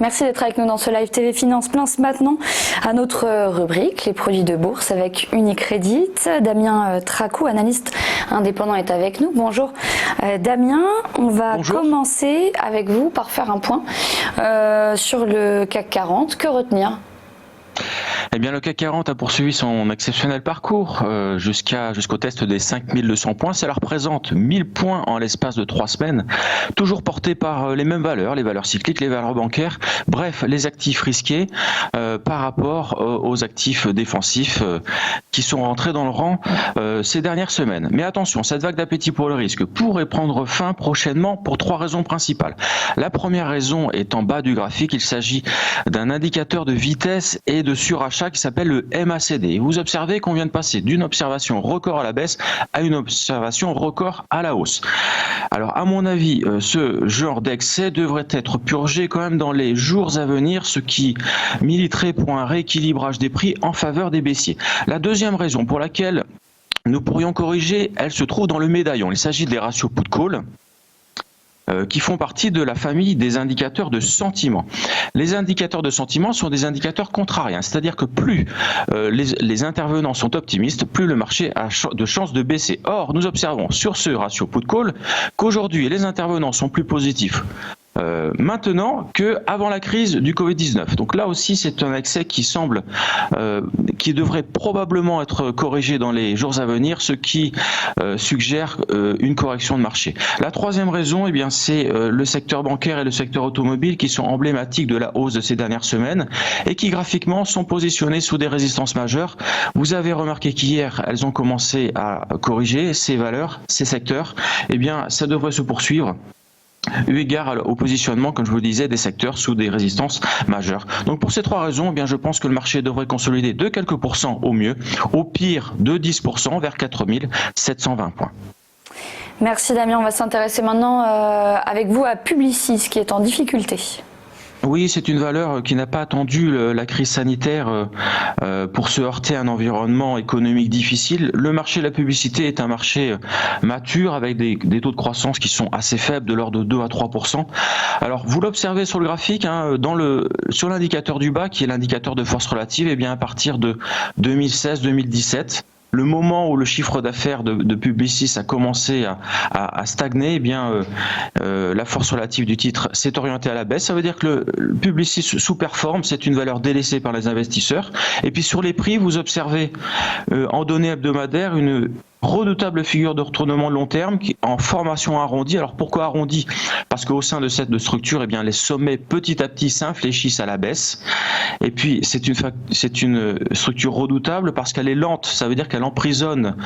Merci d'être avec nous dans ce live TV Finance. Place maintenant à notre rubrique, les produits de bourse avec Unicredit. Damien Tracou, analyste indépendant, est avec nous. Bonjour Damien, on va commencer avec vous par faire un point sur le CAC 40. Que retenir ? Eh bien, le CAC 40 a poursuivi son exceptionnel parcours jusqu'au test des 5200 points. Cela représente 1000 points en l'espace de 3 semaines, toujours portés par les mêmes valeurs, les valeurs cycliques, les valeurs bancaires, bref, les actifs risqués par rapport aux actifs défensifs qui sont rentrés dans le rang ces dernières semaines. Mais attention, cette vague d'appétit pour le risque pourrait prendre fin prochainement pour 3 raisons principales. La première raison est en bas du graphique, il s'agit d'un indicateur de vitesse et de surachat qui s'appelle le MACD. Vous observez qu'on vient de passer d'une observation record à la baisse à une observation record à la hausse. Alors à mon avis, ce genre d'excès devrait être purgé quand même dans les jours à venir, ce qui militerait pour un rééquilibrage des prix en faveur des baissiers. La deuxième raison pour laquelle nous pourrions corriger, elle se trouve dans le médaillon. Il s'agit des ratios put-call qui font partie de la famille des indicateurs de sentiment. Les indicateurs de sentiment sont des indicateurs contrariens, c'est-à-dire que plus les intervenants sont optimistes, plus le marché a de chances de baisser. Or, nous observons sur ce ratio put-call qu'aujourd'hui, les intervenants sont plus positifs maintenant qu'avant la crise du Covid-19. Donc là aussi, c'est un excès qui semble, qui devrait probablement être corrigé dans les jours à venir, ce qui suggère une correction de marché. La troisième raison, eh bien, c'est le secteur bancaire et le secteur automobile qui sont emblématiques de la hausse de ces dernières semaines et qui graphiquement sont positionnés sous des résistances majeures. Vous avez remarqué qu'hier, elles ont commencé à corriger ces valeurs, ces secteurs. Eh bien, ça devrait se poursuivre eu égard au positionnement, comme je vous le disais, des secteurs sous des résistances majeures. Donc pour ces 3 raisons, eh bien, je pense que le marché devrait consolider de quelques pourcents au mieux, au pire de 10% vers 4720 points. Merci Damien, on va s'intéresser maintenant avec vous à Publicis qui est en difficulté. Oui, c'est une valeur qui n'a pas attendu la crise sanitaire pour se heurter à un environnement économique difficile. Le marché de la publicité est un marché mature avec des taux de croissance qui sont assez faibles, de l'ordre de 2 à 3%. Alors, vous l'observez sur le graphique, hein, sur l'indicateur du bas, qui est l'indicateur de force relative, eh bien, à partir de 2016-2017, le moment où le chiffre d'affaires de Publicis a commencé à stagner, eh bien, la force relative du titre s'est orientée à la baisse. Ça veut dire que le Publicis sous-performe, c'est une valeur délaissée par les investisseurs. Et puis sur les prix, vous observez en données hebdomadaires une redoutable figure de retournement de long terme en formation arrondie. Alors pourquoi arrondie ? Parce qu'au sein de cette structure, eh bien, les sommets petit à petit s'infléchissent à la baisse. Et puis c'est une structure redoutable parce qu'elle est lente. Ça veut dire qu'elle emprisonne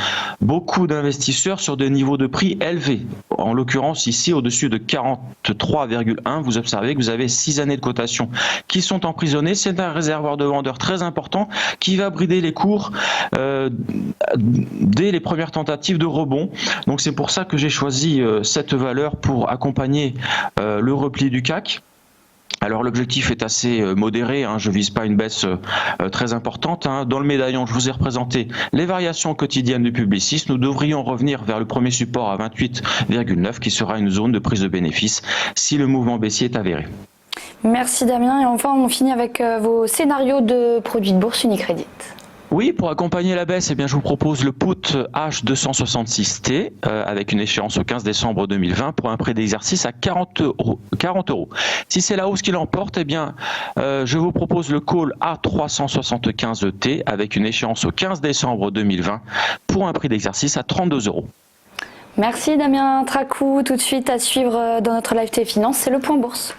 beaucoup d'investisseurs sur des niveaux de prix élevés. En l'occurrence ici au-dessus de 43,1, vous observez que vous avez 6 années de cotation qui sont emprisonnées. C'est un réservoir de vendeurs très important qui va brider les cours dès les premières tentative de rebond. Donc c'est pour ça que j'ai choisi cette valeur pour accompagner le repli du CAC. Alors l'objectif est assez modéré, hein, je ne vise pas une baisse très importante. Hein. Dans le médaillon, je vous ai représenté les variations quotidiennes du Publicis. Nous devrions revenir vers le premier support à 28,9 qui sera une zone de prise de bénéfice si le mouvement baissier est avéré. Merci Damien. Et enfin, on finit avec vos scénarios de produits de bourse Unicredit. Oui, pour accompagner la baisse, eh bien, je vous propose le put H266T avec une échéance au 15 décembre 2020 pour un prix d'exercice à 40 euros. Si c'est la hausse qui l'emporte, eh bien, je vous propose le call A375T avec une échéance au 15 décembre 2020 pour un prix d'exercice à 32 euros. Merci Damien Tracou. Tout de suite à suivre dans notre live TV Finance, c'est le point bourse.